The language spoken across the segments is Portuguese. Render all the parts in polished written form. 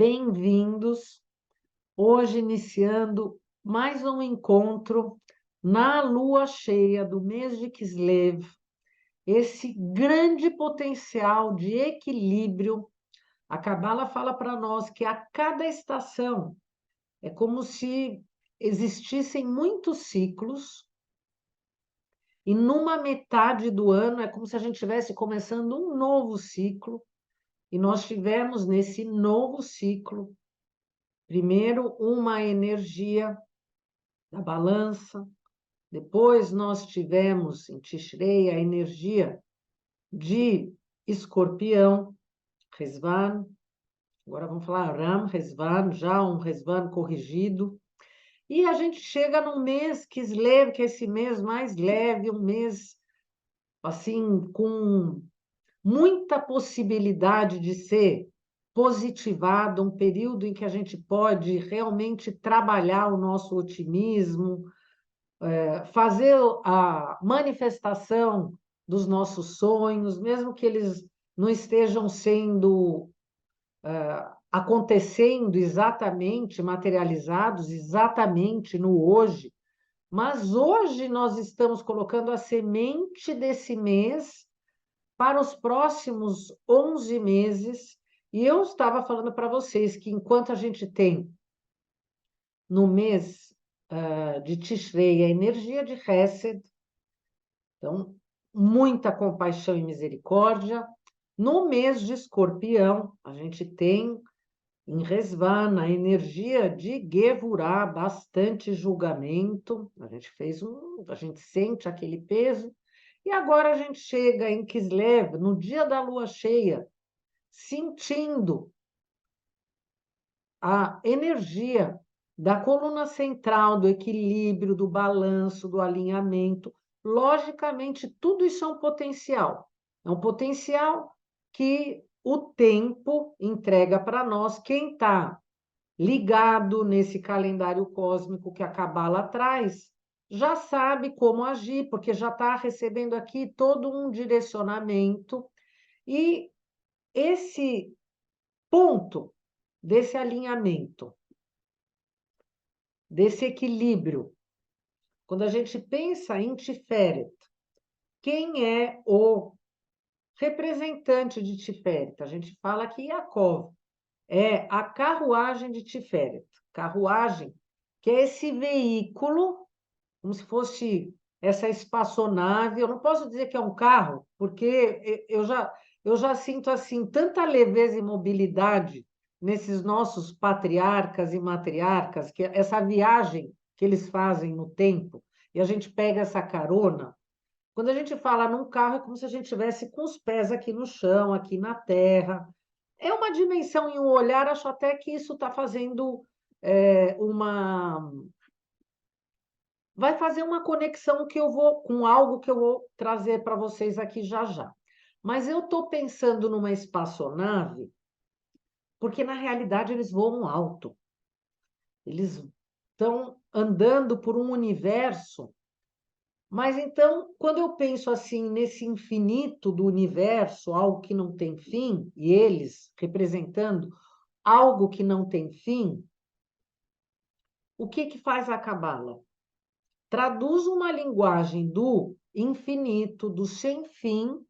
bem-vindos. Hoje iniciando mais um encontro na lua cheia do mês de Kislev, esse grande potencial de equilíbrio. A Cabala fala para nós que a cada estação é como se existissem muitos ciclos, e numa metade do ano é como se a gente estivesse começando um novo ciclo, e nós tivemos nesse novo ciclo, primeiro, uma energia da balança, depois nós tivemos em Tishrei a energia de Escorpião, Resvan, agora vamos falar Ram, Resvan, já um Resvan corrigido, e a gente chega num mês Kislev, que é esse mês mais leve, um mês assim com muita possibilidade de ser positivado, um período em que a gente pode realmente trabalhar o nosso otimismo, fazer a manifestação dos nossos sonhos, mesmo que eles não estejam sendo acontecendo exatamente, materializados exatamente no hoje, mas hoje nós estamos colocando a semente desse mês para os próximos 11 meses, e eu estava falando para vocês que enquanto a gente tem no mês de Tishrei a energia de Hesed, então muita compaixão e misericórdia, no mês de Escorpião a gente tem em Resvan a energia de Gevurah, bastante julgamento, a gente sente aquele peso. E agora a gente chega em Kislev, no dia da lua cheia, sentindo a energia da coluna central, do equilíbrio, do balanço, do alinhamento. Logicamente, tudo isso é um potencial. É um potencial que o tempo entrega para nós. Quem está ligado nesse calendário cósmico que a Cabala traz, já sabe como agir, porque já está recebendo aqui todo um direcionamento. E esse ponto desse alinhamento, desse equilíbrio, quando a gente pensa em Tiferet, quem é o representante de Tiferet? A gente fala que Yaakov é a carruagem de Tiferet. Carruagem, que é esse veículo, como se fosse essa espaçonave. Eu não posso dizer que é um carro, porque eu já sinto assim tanta leveza e mobilidade nesses nossos patriarcas e matriarcas, que essa viagem que eles fazem no tempo, e a gente pega essa carona. Quando a gente fala num carro, é como se a gente estivesse com os pés aqui no chão, aqui na terra. É uma dimensão e um olhar, acho até que isso está fazendo uma. Vai fazer uma conexão que eu vou com algo que eu vou trazer para vocês aqui já já. Mas eu estou pensando numa espaçonave, porque na realidade eles voam alto. Eles estão andando por um universo. Mas então, quando eu penso assim nesse infinito do universo, algo que não tem fim, e eles representando algo que não tem fim, o que que faz a Cabala? Traduz uma linguagem do infinito, do sem fim,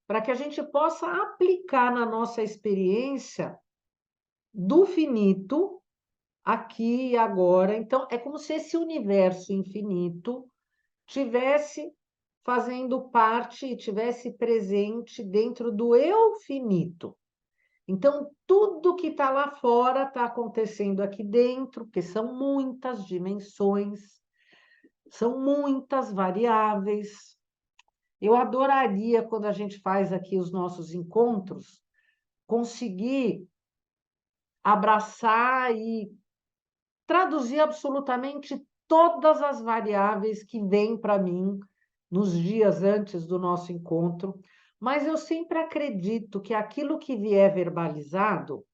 para que a gente possa aplicar na nossa experiência do finito aqui e agora. Então, é como se esse universo infinito tivesse fazendo parte e tivesse presente dentro do eu finito. Então, tudo que está lá fora está acontecendo aqui dentro, porque são muitas dimensões, são muitas variáveis. Eu adoraria, quando a gente faz aqui os nossos encontros, conseguir abraçar e traduzir absolutamente todas as variáveis que vêm para mim nos dias antes do nosso encontro, mas eu sempre acredito que aquilo que vier verbalizado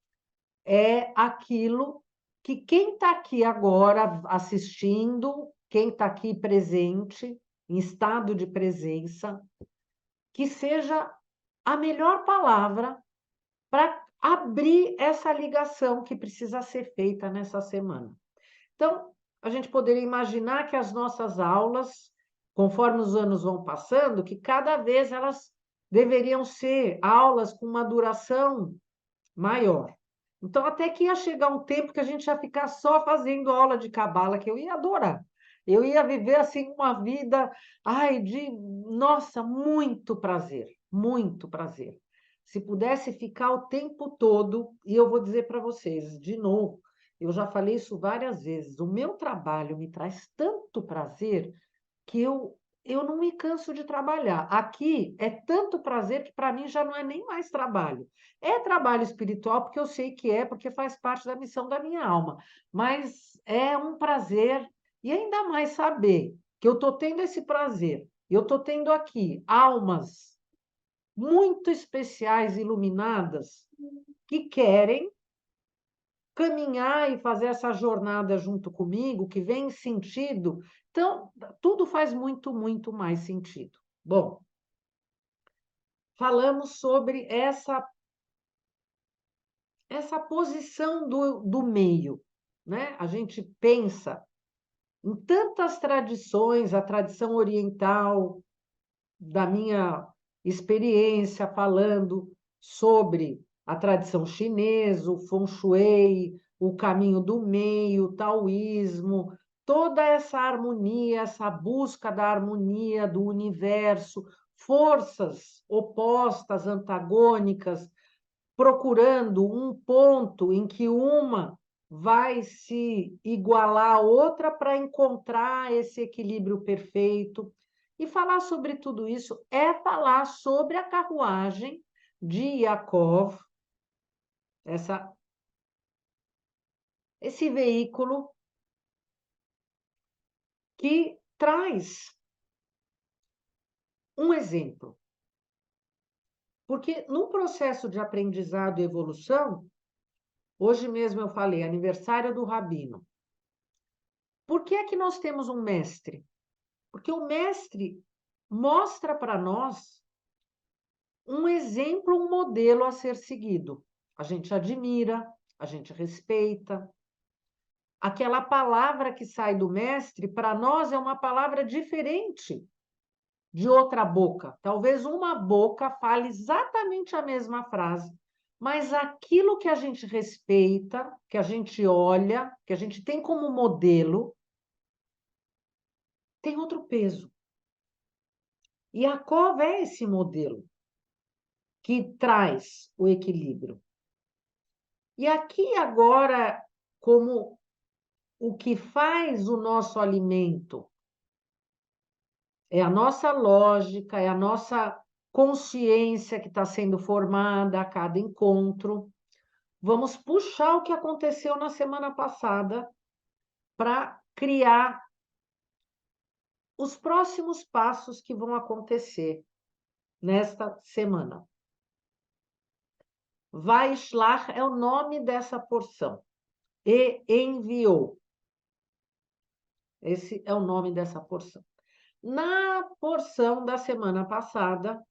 é aquilo que quem está aqui agora assistindo, quem está aqui presente, em estado de presença, que seja a melhor palavra para abrir essa ligação que precisa ser feita nessa semana. Então, a gente poderia imaginar que as nossas aulas, conforme os anos vão passando, que cada vez elas deveriam ser aulas com uma duração maior. Então, até que ia chegar um tempo que a gente ia ficar só fazendo aula de cabala, que eu ia adorar. Eu ia viver assim uma vida, ai, nossa, muito prazer, muito prazer. Se pudesse ficar o tempo todo, e eu vou dizer para vocês, de novo, eu já falei isso várias vezes, o meu trabalho me traz tanto prazer que eu não me canso de trabalhar. Aqui é tanto prazer que para mim já não é nem mais trabalho. É trabalho espiritual, porque eu sei que é, porque faz parte da missão da minha alma. Mas é um prazer, e ainda mais saber que eu estou tendo esse prazer, eu estou tendo aqui almas muito especiais, iluminadas, que querem caminhar e fazer essa jornada junto comigo, que vem sentido. Então, tudo faz muito, muito mais sentido. Bom, falamos sobre essa posição do meio, né? A gente pensa em tantas tradições, a tradição oriental, da minha experiência falando sobre a tradição chinesa, o Feng Shui, o caminho do meio, o taoísmo, toda essa harmonia, essa busca da harmonia do universo, forças opostas, antagônicas, procurando um ponto em que uma vai se igualar à outra para encontrar esse equilíbrio perfeito. E falar sobre tudo isso é falar sobre a carruagem de Yaakov, esse veículo que traz um exemplo. Porque no processo de aprendizado e evolução, hoje mesmo eu falei, aniversário do Rabino. Por que é que nós temos um mestre? Porque o mestre mostra para nós um exemplo, um modelo a ser seguido. A gente admira, a gente respeita. Aquela palavra que sai do mestre, para nós, é uma palavra diferente de outra boca. Talvez uma boca fale exatamente a mesma frase, mas aquilo que a gente respeita, que a gente olha, que a gente tem como modelo, tem outro peso. E Yaakov é esse modelo que traz o equilíbrio. E aqui agora, como o que faz o nosso alimento é a nossa lógica, é a nossa consciência que está sendo formada a cada encontro, vamos puxar o que aconteceu na semana passada para criar os próximos passos que vão acontecer nesta semana. Vaishlach é o nome dessa porção. E enviou. Esse é o nome dessa porção. Na porção da semana passada,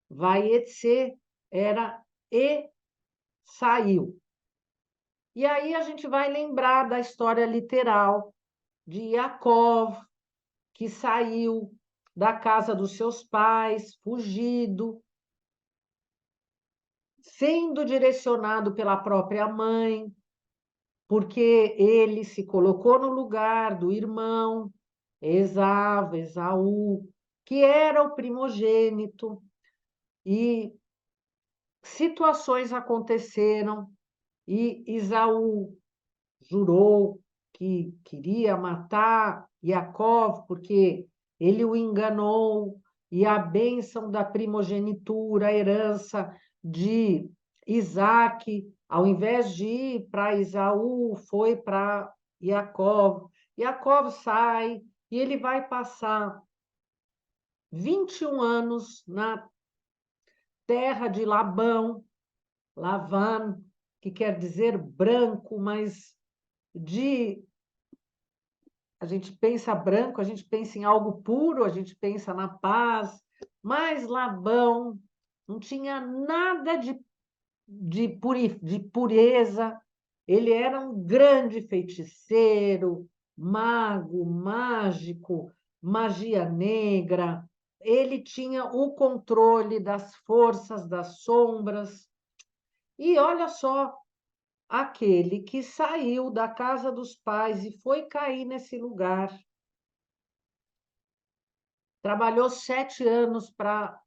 Vaietze era e saiu. E aí a gente vai lembrar da história literal de Yaakov, que saiu da casa dos seus pais, fugido, sendo direcionado pela própria mãe, porque ele se colocou no lugar do irmão Esaú, que era o primogênito, e situações aconteceram, e Esaú jurou que queria matar Jacó, porque ele o enganou, e a bênção da primogenitura, a herança de Isaac, ao invés de ir para Esaú, foi para Jacó. Jacó sai e ele vai passar 21 anos na terra de Labão, Lavan, que quer dizer branco, mas a gente pensa branco, a gente pensa em algo puro, a gente pensa na paz, mas Labão não tinha nada de de pureza. Ele era um grande feiticeiro, mago, mágico, magia negra. Ele tinha o controle das forças das sombras. E olha só, aquele que saiu da casa dos pais e foi cair nesse lugar, trabalhou 7 anos para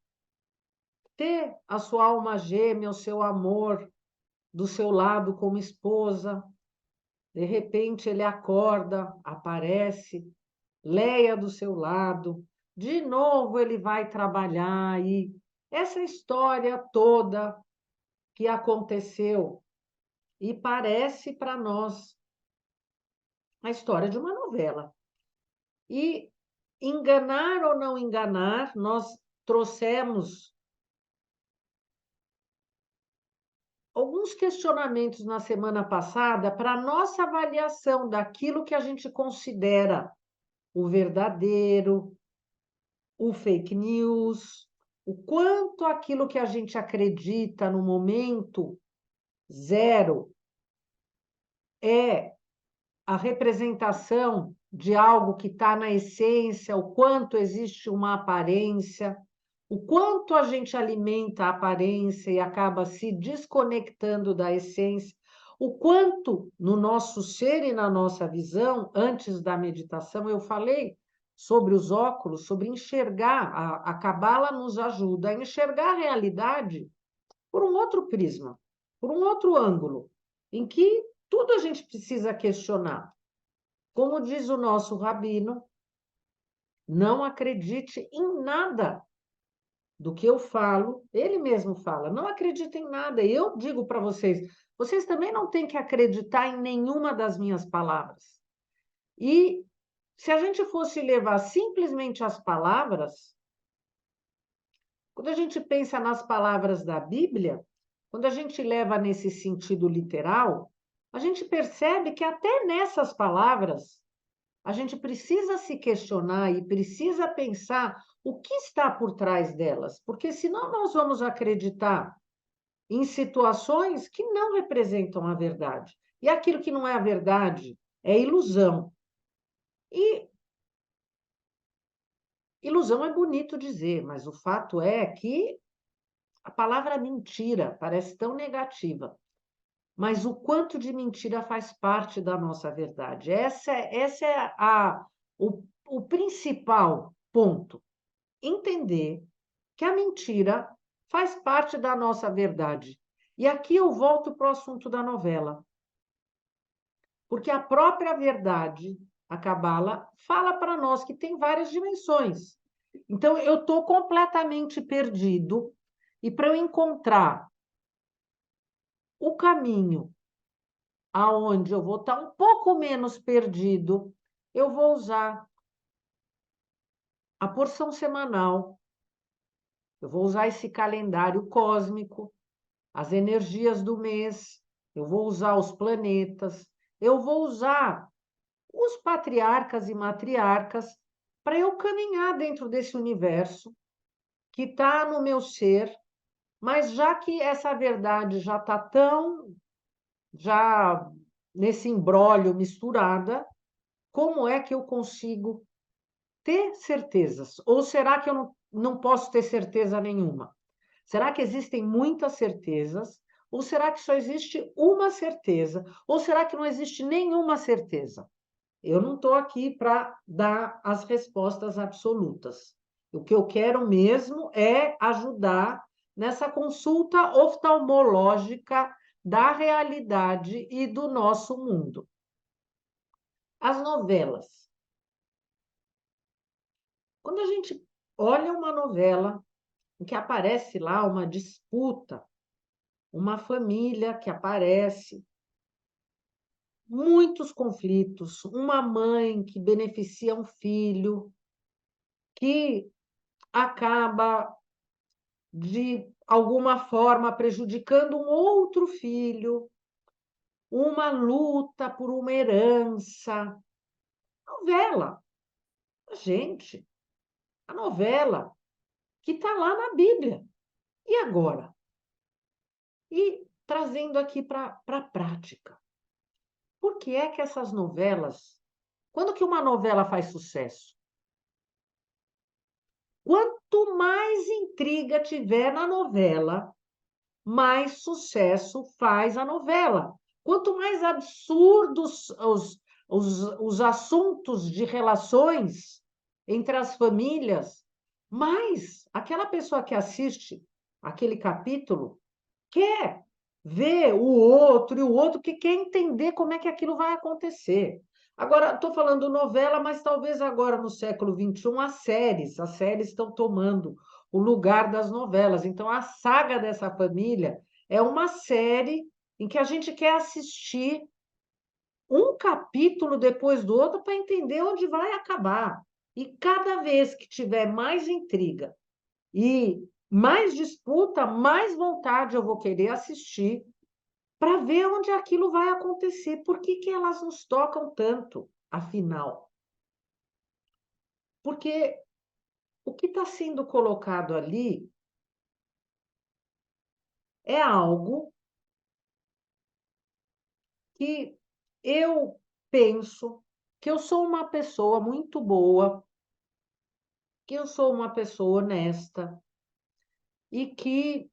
ter a sua alma gêmea, o seu amor do seu lado como esposa. De repente ele acorda, aparece, Leia do seu lado, de novo ele vai trabalhar e essa história toda que aconteceu e parece para nós a história de uma novela. E enganar ou não enganar, nós trouxemos alguns questionamentos na semana passada para nossa avaliação daquilo que a gente considera o verdadeiro, o fake news, o quanto aquilo que a gente acredita no momento zero é a representação de algo que está na essência, o quanto existe uma aparência, o quanto a gente alimenta a aparência e acaba se desconectando da essência, o quanto no nosso ser e na nossa visão, antes da meditação, eu falei sobre os óculos, sobre enxergar, a Cabala nos ajuda a enxergar a realidade por um outro prisma, por um outro ângulo, em que tudo a gente precisa questionar. Como diz o nosso rabino, não acredite em nada do que eu falo, ele mesmo fala, não acredite em nada. E eu digo para vocês, vocês também não têm que acreditar em nenhuma das minhas palavras. E se a gente fosse levar simplesmente as palavras, quando a gente pensa nas palavras da Bíblia, quando a gente leva nesse sentido literal, a gente percebe que até nessas palavras a gente precisa se questionar e precisa pensar o que está por trás delas, porque senão nós vamos acreditar em situações que não representam a verdade. E aquilo que não é a verdade é ilusão. E ilusão é bonito dizer, mas o fato é que a palavra mentira parece tão negativa, mas o quanto de mentira faz parte da nossa verdade. Essa é o principal ponto. Entender que a mentira faz parte da nossa verdade. E aqui eu volto para o assunto da novela. Porque a própria verdade, a Cabala, fala para nós que tem várias dimensões. Então, eu estou completamente perdido, e para eu encontrar o caminho aonde eu vou estar um pouco menos perdido, eu vou usar a porção semanal, eu vou usar esse calendário cósmico, as energias do mês, eu vou usar os planetas, eu vou usar os patriarcas e matriarcas para eu caminhar dentro desse universo que está no meu ser, mas já que essa verdade já está já nesse imbróglio misturada, como é que eu consigo ter certezas? Ou será que eu não posso ter certeza nenhuma? Será que existem muitas certezas? Ou será que só existe uma certeza? Ou será que não existe nenhuma certeza? Eu não estou aqui para dar as respostas absolutas. O que eu quero mesmo é ajudar nessa consulta oftalmológica da realidade e do nosso mundo. As novelas. Quando a gente olha uma novela em que aparece lá uma disputa, uma família que aparece, muitos conflitos, uma mãe que beneficia um filho, que acaba, de alguma forma, prejudicando um outro filho, uma luta por uma herança. Novela, gente, a novela que está lá na Bíblia. E agora? E trazendo aqui para a prática. Por que é que essas novelas, quando que uma novela faz sucesso? Quanto mais intriga tiver na novela, mais sucesso faz a novela. Quanto mais absurdos os assuntos de relações entre as famílias, mais aquela pessoa que assiste aquele capítulo quer ver o outro e o outro que quer entender como é que aquilo vai acontecer. Agora, estou falando novela, mas talvez agora no século XXI as séries estão tomando o lugar das novelas. Então, a saga dessa família é uma série em que a gente quer assistir um capítulo depois do outro para entender onde vai acabar. E cada vez que tiver mais intriga e mais disputa, mais vontade eu vou querer assistir para ver onde aquilo vai acontecer. Por que que elas nos tocam tanto, afinal? Porque o que está sendo colocado ali é algo que eu penso que eu sou uma pessoa muito boa, que eu sou uma pessoa honesta e que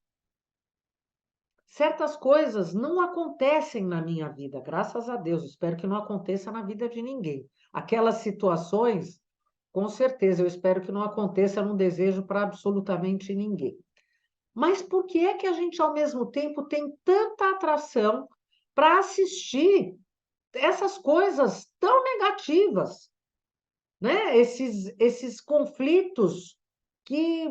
certas coisas não acontecem na minha vida, graças a Deus. Espero que não aconteça na vida de ninguém. Aquelas situações, com certeza, eu espero que não aconteça, não desejo para absolutamente ninguém. Mas por que é que a gente, ao mesmo tempo, tem tanta atração para assistir essas coisas tão negativas, né? Esses conflitos que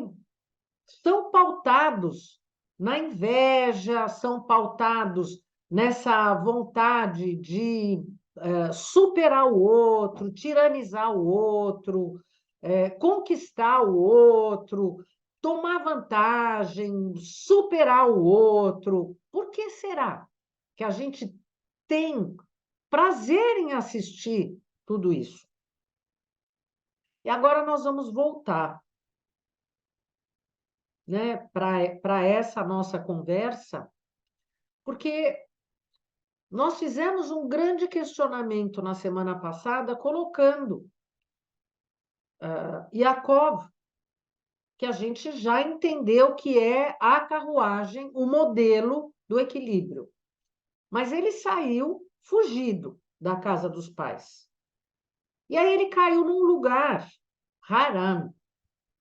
são pautados na inveja, são pautados nessa vontade de superar o outro, tiranizar o outro, conquistar o outro, tomar vantagem, superar o outro. Por que será que a gente tem prazer em assistir tudo isso? E agora nós vamos voltar, né, para essa nossa conversa, porque nós fizemos um grande questionamento na semana passada, colocando Yaakov, que a gente já entendeu que é a carruagem, o modelo do equilíbrio. Mas ele saiu fugido da casa dos pais. E aí ele caiu num lugar, Haran,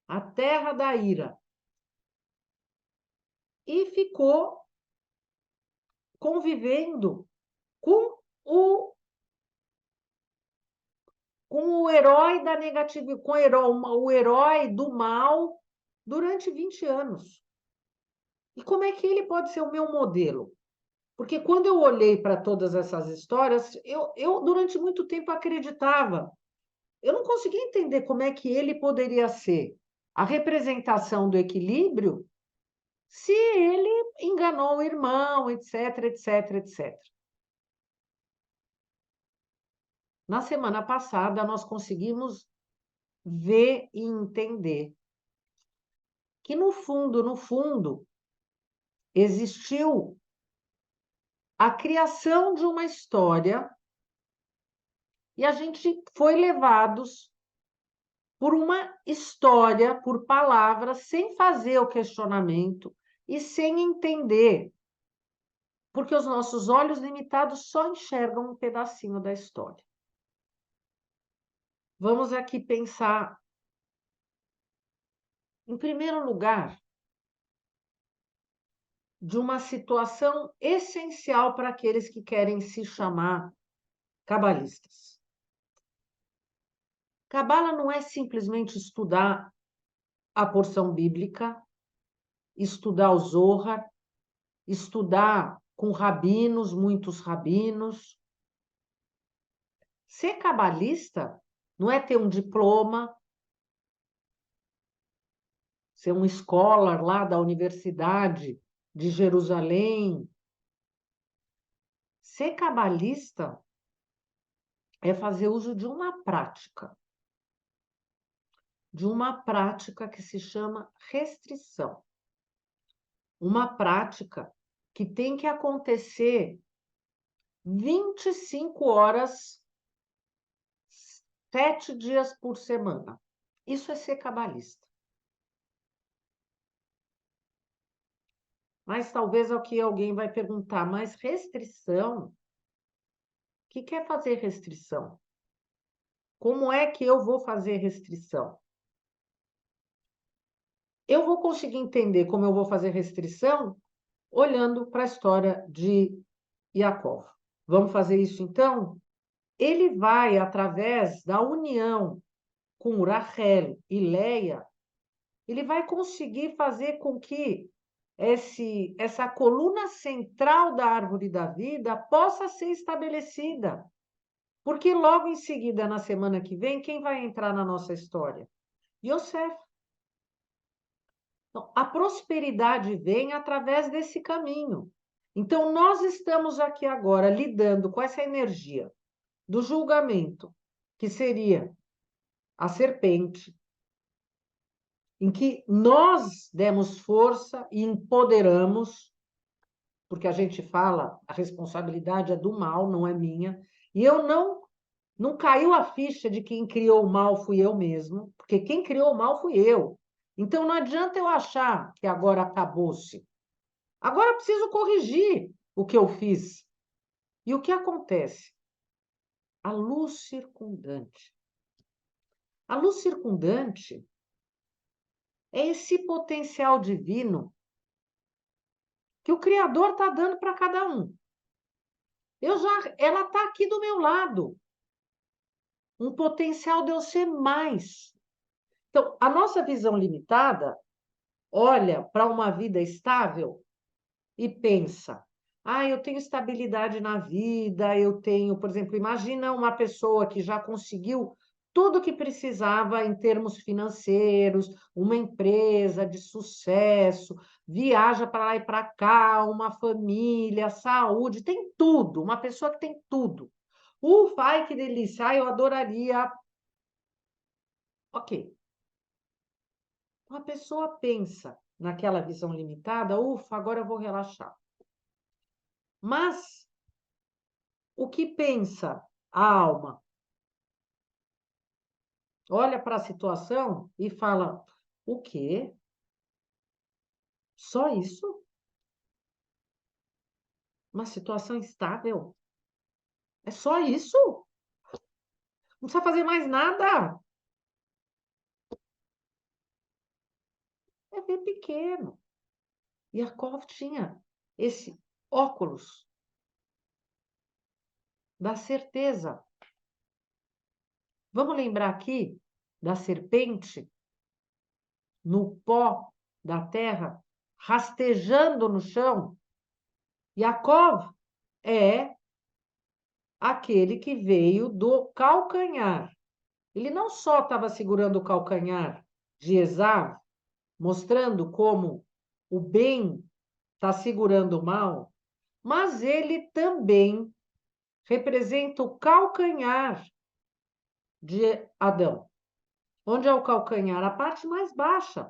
a terra da ira, e ficou convivendo com o com o herói da negatividade, com o herói do mal durante 20 anos. E como é que ele pode ser o meu modelo? Porque quando eu olhei para todas essas histórias, eu durante muito tempo acreditava. Eu não conseguia entender como é que ele poderia ser a representação do equilíbrio se ele enganou o irmão, etc, etc, etc. Na semana passada, nós conseguimos ver e entender que, no fundo, existiu a criação de uma história e a gente foi levados por uma história, por palavras, sem fazer o questionamento e sem entender, porque os nossos olhos limitados só enxergam um pedacinho da história. Vamos aqui pensar, em primeiro lugar, de uma situação essencial para aqueles que querem se chamar cabalistas. Cabala não é simplesmente estudar a porção bíblica, estudar o Zohar, estudar com rabinos, muitos rabinos. Ser cabalista não é ter um diploma, ser um scholar lá da Universidade de Jerusalém. Ser cabalista é fazer uso de uma prática que se chama restrição. Uma prática que tem que acontecer 25 horas, 7 dias por semana. Isso é ser cabalista. Mas talvez aqui alguém vai perguntar, mas restrição? O que é fazer restrição? Como é que eu vou fazer restrição? Eu vou conseguir entender como eu vou fazer restrição olhando para a história de Yaakov. Vamos fazer isso então? Ele vai, através da união com Rachel e Leia, ele vai conseguir fazer com que essa coluna central da árvore da vida possa ser estabelecida. Porque logo em seguida, na semana que vem, quem vai entrar na nossa história? Yosef. Então, a prosperidade vem através desse caminho. Então, nós estamos aqui agora lidando com essa energia do julgamento, que seria a serpente, em que nós demos força e empoderamos, porque a gente fala, a responsabilidade é do mal, não é minha, e eu não caiu a ficha de quem criou o mal fui eu mesmo, porque quem criou o mal fui eu. Então não adianta eu achar que agora acabou-se. Agora eu preciso corrigir o que eu fiz. E o que acontece? A luz circundante. A luz circundante é esse potencial divino que o Criador está dando para cada um. Ela está aqui do meu lado. Um potencial de eu ser mais. Então, a nossa visão limitada olha para uma vida estável e pensa: eu tenho estabilidade na vida, eu tenho, por exemplo, imagina uma pessoa que já conseguiu tudo o que precisava em termos financeiros, uma empresa de sucesso, viaja para lá e para cá, uma família, saúde, tem tudo, uma pessoa que tem tudo. Ufa, ai, que delícia, eu adoraria. Ok. Uma pessoa pensa naquela visão limitada, ufa, agora eu vou relaxar. Mas o que pensa a alma? Olha para a situação e fala: o quê? Só isso? Uma situação estável? É só isso? Não precisa fazer mais nada? É bem pequeno. E a Yaakov tinha esse óculos da certeza. Vamos lembrar aqui da serpente no pó da terra, rastejando no chão. Yaakov é aquele que veio do calcanhar. Ele não só estava segurando o calcanhar de Esav, mostrando como o bem está segurando o mal, mas ele também representa o calcanhar de Adão. Onde é o calcanhar? A parte mais baixa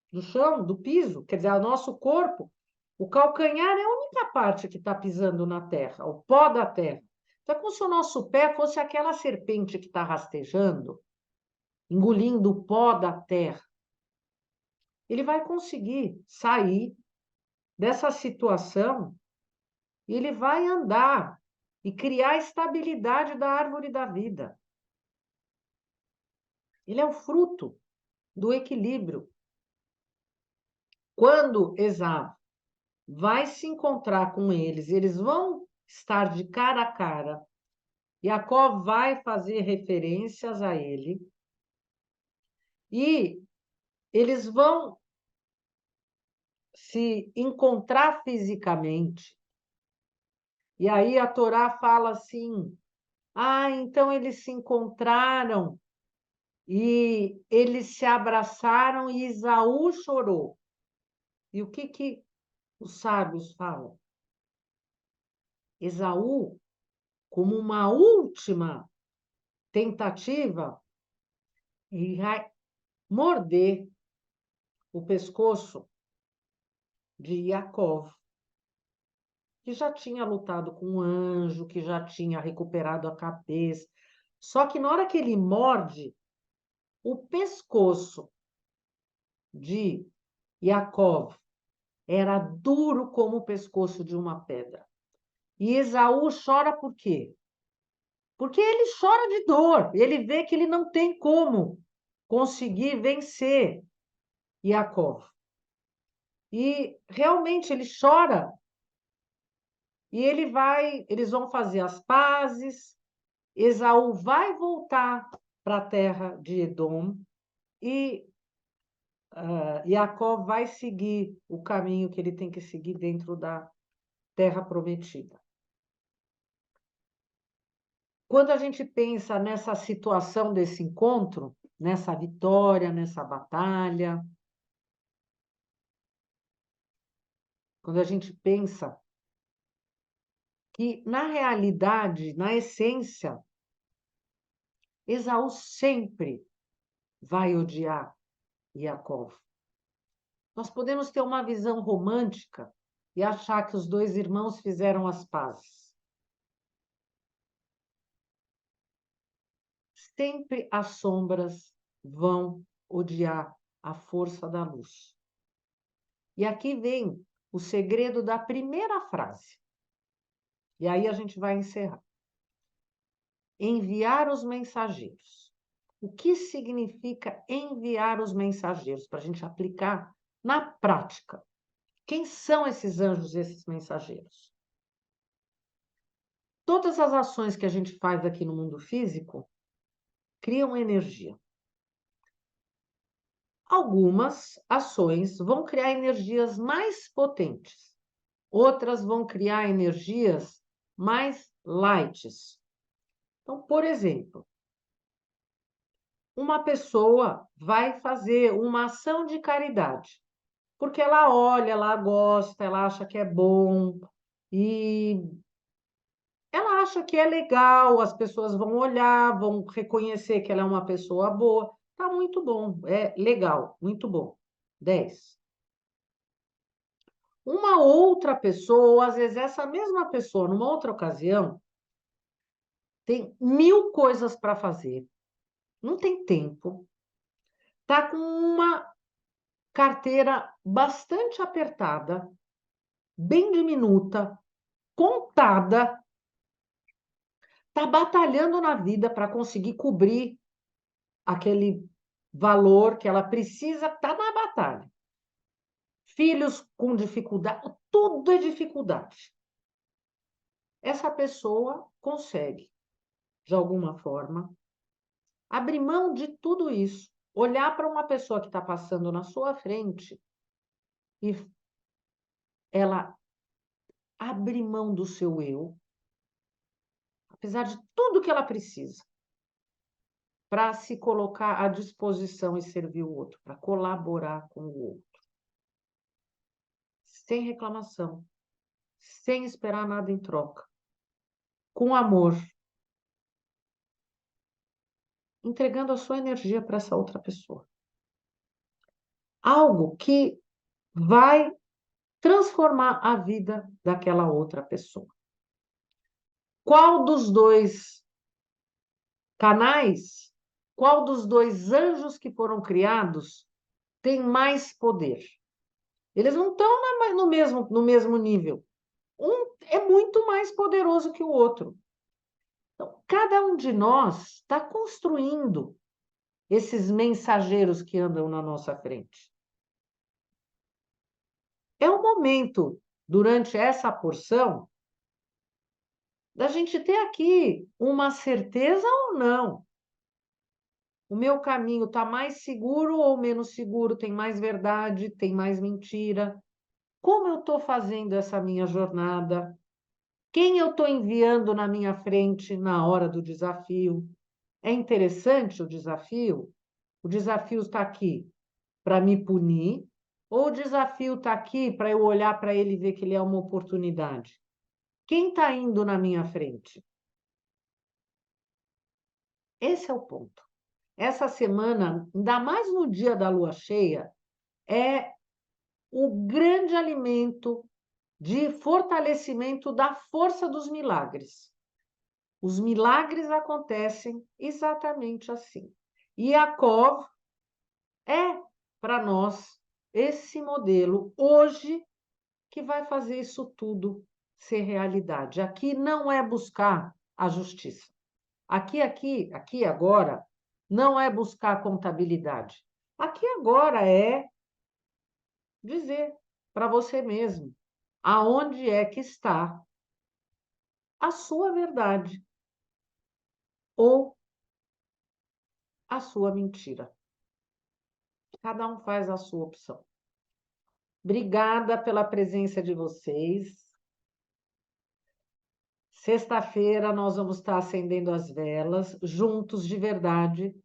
do chão, do piso, quer dizer, o nosso corpo. O calcanhar é a única parte que está pisando na terra, o pó da terra. Então, é como se o nosso pé fosse aquela serpente que está rastejando, engolindo o pó da terra. Ele vai conseguir sair dessa situação e ele vai andar e criar a estabilidade da árvore da vida. Ele é o fruto do equilíbrio. Quando Esaú vai se encontrar com eles, eles vão estar de cara a cara. Jacó vai fazer referências a ele e eles vão se encontrar fisicamente. E aí a Torá fala assim: então eles se encontraram e eles se abraçaram e Esaú chorou. E o que os sábios falam? Esaú, como uma última tentativa, ele vai morder o pescoço de Yaakov. que já tinha lutado com um anjo, que já tinha recuperado a cabeça. Só que na hora que ele morde, o pescoço de Yaakov era duro como o pescoço de uma pedra. E Esaú chora por quê? Porque ele chora de dor, ele vê que ele não tem como conseguir vencer Yaakov. E realmente ele chora e eles vão fazer as pazes. Esaú vai voltar para a terra de Edom e Jacó vai seguir o caminho que ele tem que seguir dentro da terra prometida. Quando a gente pensa nessa situação desse encontro, nessa vitória, nessa batalha, quando a gente pensa que, na realidade, na essência, Esaú sempre vai odiar Jacó. Nós podemos ter uma visão romântica e achar que os dois irmãos fizeram as pazes. Sempre as sombras vão odiar a força da luz. E aqui vem o segredo da primeira frase. E aí a gente vai encerrar. Enviar os mensageiros. O que significa enviar os mensageiros? Para a gente aplicar na prática. Quem são esses anjos, esses mensageiros? Todas as ações que a gente faz aqui no mundo físico criam energia. Algumas ações vão criar energias mais potentes, outras vão criar energias mais light. Então, por exemplo, uma pessoa vai fazer uma ação de caridade, porque ela olha, ela gosta, ela acha que é bom, e ela acha que é legal, as pessoas vão olhar, vão reconhecer que ela é uma pessoa boa. Tá muito bom, é legal, muito bom. 10. Uma outra pessoa, ou às vezes essa mesma pessoa, numa outra ocasião, tem 1000 coisas para fazer, não tem tempo, tá com uma carteira bastante apertada, bem diminuta, contada, tá batalhando na vida para conseguir cobrir aquele valor que ela precisa, tá na batalha. Filhos com dificuldade, tudo é dificuldade. Essa pessoa consegue, de alguma forma, abrir mão de tudo isso, olhar para uma pessoa que está passando na sua frente e ela abre mão do seu eu, apesar de tudo que ela precisa, para se colocar à disposição e servir o outro, para colaborar com o outro. Sem reclamação, sem esperar nada em troca, com amor, entregando a sua energia para essa outra pessoa. Algo que vai transformar a vida daquela outra pessoa. Qual dos dois canais, qual dos dois anjos que foram criados tem mais poder? Eles não estão no mesmo nível. Um é muito mais poderoso que o outro. Então, cada um de nós está construindo esses mensageiros que andam na nossa frente. É o momento, durante essa porção, da gente ter aqui uma certeza ou não. O meu caminho está mais seguro ou menos seguro? Tem mais verdade? Tem mais mentira? Como eu estou fazendo essa minha jornada? Quem eu estou enviando na minha frente na hora do desafio? É interessante o desafio? O desafio está aqui para me punir? Ou o desafio está aqui para eu olhar para ele e ver que ele é uma oportunidade? Quem está indo na minha frente? Esse é o ponto. Essa semana, ainda mais no dia da lua cheia, é o grande alimento de fortalecimento da força dos milagres. Os milagres acontecem exatamente assim. E Yaakov é, para nós, esse modelo hoje que vai fazer isso tudo ser realidade. Aqui não é buscar a justiça. Aqui agora, não é buscar contabilidade. Aqui agora é dizer para você mesmo aonde é que está a sua verdade ou a sua mentira. Cada um faz a sua opção. Obrigada pela presença de vocês. Sexta-feira nós vamos estar acendendo as velas, juntos de verdade,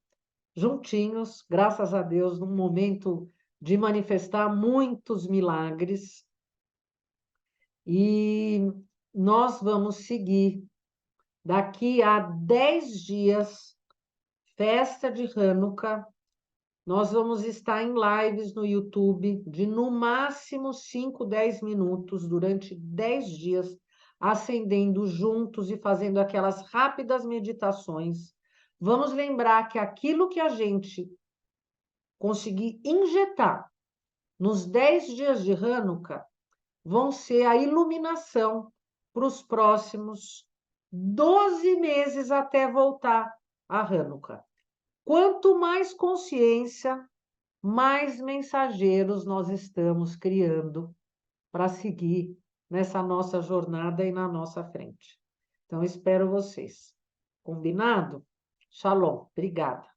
juntinhos, graças a Deus, num momento de manifestar muitos milagres. E nós vamos seguir daqui a 10 dias, festa de Hanukkah. Nós vamos estar em lives no YouTube de no máximo 5, 10 minutos durante 10 dias, acendendo juntos e fazendo aquelas rápidas meditações. Vamos lembrar que aquilo que a gente conseguir injetar nos 10 dias de Hanukkah vão ser a iluminação para os próximos 12 meses até voltar a Hanukkah. Quanto mais consciência, mais mensageiros nós estamos criando para seguir nessa nossa jornada e na nossa frente. Então, espero vocês. Combinado? Shalom. Obrigada.